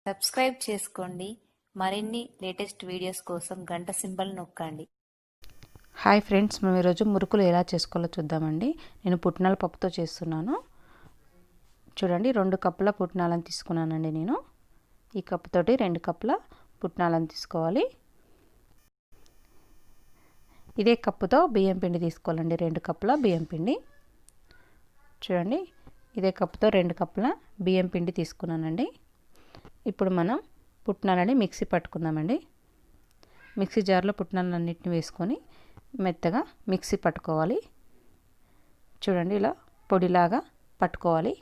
Subscribe చేసుకోండి. మరిన్ని latest videos కోసం గంట సింబల్ నొక్కండి. హాయ్ ఫ్రెండ్స్, మేము ఈరోజు మురుకులు ఎలా చేసుకోవాలో చూద్దామండి. నేను పుట్నాల పప్పుతో చేస్తున్నాను. చూడండి, 2 కప్పుల పుట్నాలను తీసుకున్నానండి. నేను ఈ కప్పుతోటి 2 కప్పుల పుట్నాలను తీసుకోవాలి. ఇదే కప్పుతో బియ్యం పిండి తీసుకోవాలండి. 2 కప్పుల బియ్యం పిండి. చూడండి, ఇదే కప్పుతో 2 కప్పుల బియ్యం పిండి తీసుకున్నానండి. ఇప్పుడు మనం పుట్నాలని మిక్సీ పట్టుకుందామండి. మిక్సీ జార్లో పుట్నాలన్నిటిని వేసుకొని మెత్తగా మిక్సీ పట్టుకోవాలి. చూడండి, ఇలా పొడిలాగా పట్టుకోవాలి,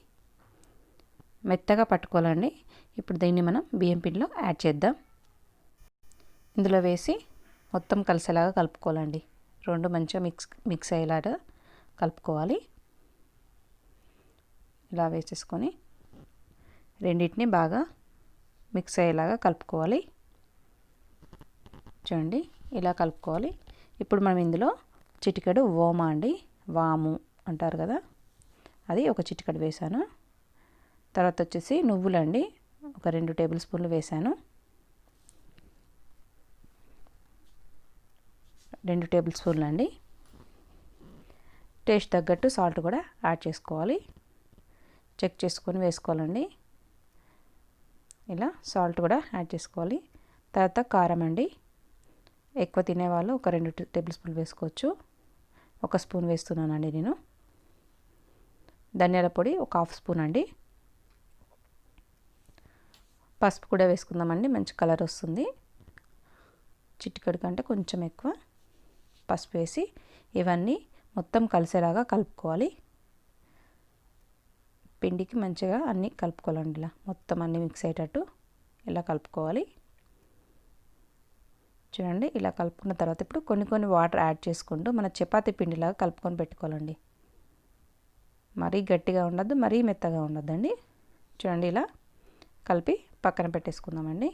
మెత్తగా పట్టుకోవాలండి. ఇప్పుడు దీన్ని మనం బియ్యం పిండిలో యాడ్ చేద్దాం. ఇందులో వేసి మొత్తం కలిసేలాగా కలుపుకోవాలండి. 2 మంచిగా మిక్స్ అయ్యేలాగా కలుపుకోవాలి. ఇలా వేసేసుకొని రెండింటిని బాగా మిక్స్ అయ్యేలాగా కలుపుకోవాలి. చూడండి, ఇలా కలుపుకోవాలి. ఇప్పుడు మనం ఇందులో చిటికెడు ఓమా అండి, వాము అంటారు కదా, అది ఒక చిటికెడు వేసాను. తర్వాత వచ్చేసి నువ్వులండి, ఒక 2 టేబుల్ స్పూన్లు వేసాను. 2 టేబుల్ స్పూన్లు అండి. టేస్ట్ తగ్గట్టు సాల్ట్ కూడా యాడ్ చేసుకోవాలి. చెక్ చేసుకొని వేసుకోవాలండి. ఇలా సాల్ట్ కూడా యాడ్ చేసుకోవాలి. తర్వాత కారం అండి, ఎక్కువ తినేవాళ్ళు ఒక 2 టేబుల్ స్పూన్లు వేసుకోవచ్చు. 1 స్పూన్ వేస్తున్నానండి నేను. ధనియాల పొడి ఒక 1/2 స్పూన్ అండి. పసుపు కూడా వేసుకుందామండి, మంచి కలర్ వస్తుంది. చిటికెడు కంటే కొంచెం ఎక్కువ పసుపు వేసి ఇవన్నీ మొత్తం కలిసేలాగా కలుపుకోవాలి. పిండికి మంచిగా అన్నీ కలుపుకోవాలండి. ఇలా మొత్తం అన్నీ మిక్స్ అయ్యేటట్టు ఇలా కలుపుకోవాలి. చూడండి, ఇలా కలుపుకున్న తర్వాత ఇప్పుడు కొన్ని వాటర్ యాడ్ చేసుకుంటూ మన చపాతీ పిండిలాగా కలుపుకొని పెట్టుకోవాలండి. మరీ గట్టిగా ఉండద్దు, మరీ మెత్తగా ఉండద్దండి. చూడండి, ఇలా కలిపి పక్కన పెట్టేసుకుందామండి.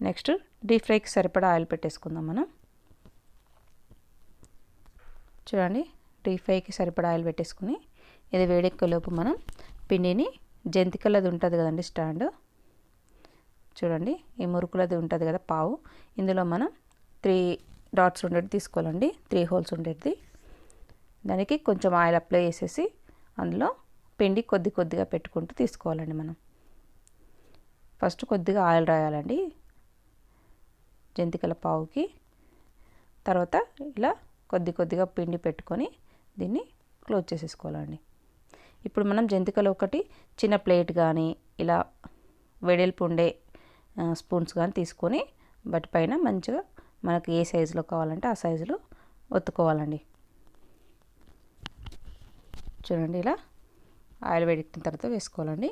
నెక్స్ట్ డీప్ ఫ్రైకి సరిపడా ఆయిల్ పెట్టేసుకుందాం మనం. చూడండి, డీప్ ఫ్రైకి సరిపడా ఆయిల్ పెట్టేసుకుని ఇది వేడెక్కేలోపు మనం పిండిని జంతికలది ఉంటుంది కదండి స్టాండ్, చూడండి ఈ మురుకులది ఉంటుంది కదా పావు, ఇందులో మనం 3 డాట్స్ ఉండేది తీసుకోవాలండి, 3 హోల్స్ ఉండేది. దానికి కొంచెం ఆయిల్ అప్లై చేసేసి అందులో పిండి కొద్దిగా పెట్టుకుంటూ తీసుకోవాలండి. మనం ఫస్ట్ కొద్దిగా ఆయిల్ రాయాలండి జంతికల పావుకి. తర్వాత ఇలా కొద్దిగా పిండి పెట్టుకొని దీన్ని క్లోజ్ చేసేసుకోవాలండి. ఇప్పుడు మనం జంతికలు ఒకటి చిన్న ప్లేట్ కానీ ఇలా వెడల్పు ఉండే స్పూన్స్ కానీ తీసుకొని వాటిపైన మంచిగా మనకు ఏ సైజులో కావాలంటే ఆ సైజులో ఒత్తుకోవాలండి. చూడండి, ఇలా ఆయిల్ వేడెక్కిన తర్వాత వేసుకోవాలండి.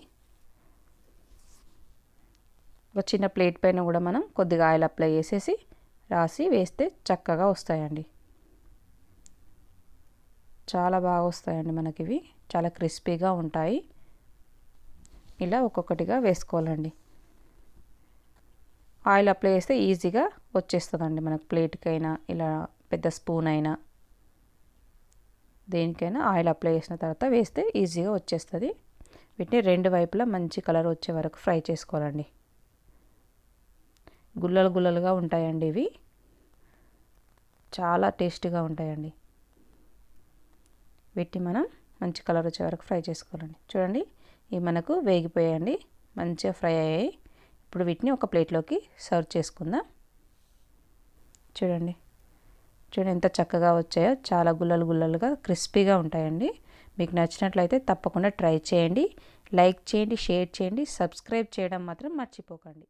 ఒక చిన్న ప్లేట్ పైన కూడా మనం కొద్దిగా ఆయిల్ అప్లై చేసేసి రాసి వేస్తే చక్కగా వస్తాయండి. చాలా బాగా వస్తాయండి మనకి, ఇవి చాలా క్రిస్పీగా ఉంటాయి. ఇలా ఒక్కొక్కటిగా వేసుకోవాలండి. ఆయిల్ అప్లై చేస్తే ఈజీగా వచ్చేస్తుందండి మనకు. ప్లేట్కైనా ఇలా పెద్ద స్పూన్ అయినా దేనికైనా ఆయిల్ అప్లై చేసిన తర్వాత వేస్తే ఈజీగా వచ్చేస్తుంది. వీటిని 2 వైపులా మంచి కలర్ వచ్చే వరకు ఫ్రై చేసుకోవాలండి. గుల్లలుగా ఉంటాయండి ఇవి, చాలా టేస్టీగా ఉంటాయండి. వీటిని మనం మంచి కలర్ వచ్చే వరకు ఫ్రై చేసుకోవాలండి. చూడండి, ఇవి మనకు వేగిపోయాయండి, మంచిగా ఫ్రై అయ్యాయి. ఇప్పుడు వీటిని ఒక ప్లేట్లోకి సర్వ్ చేసుకుందాం. చూడండి ఎంత చక్కగా వచ్చాయో, చాలా గుల్లలుగా క్రిస్పీగా ఉంటాయండి. మీకు నచ్చినట్లయితే తప్పకుండా ట్రై చేయండి. లైక్ చేయండి, షేర్ చేయండి, సబ్స్క్రైబ్ చేయడం మాత్రం మర్చిపోకండి.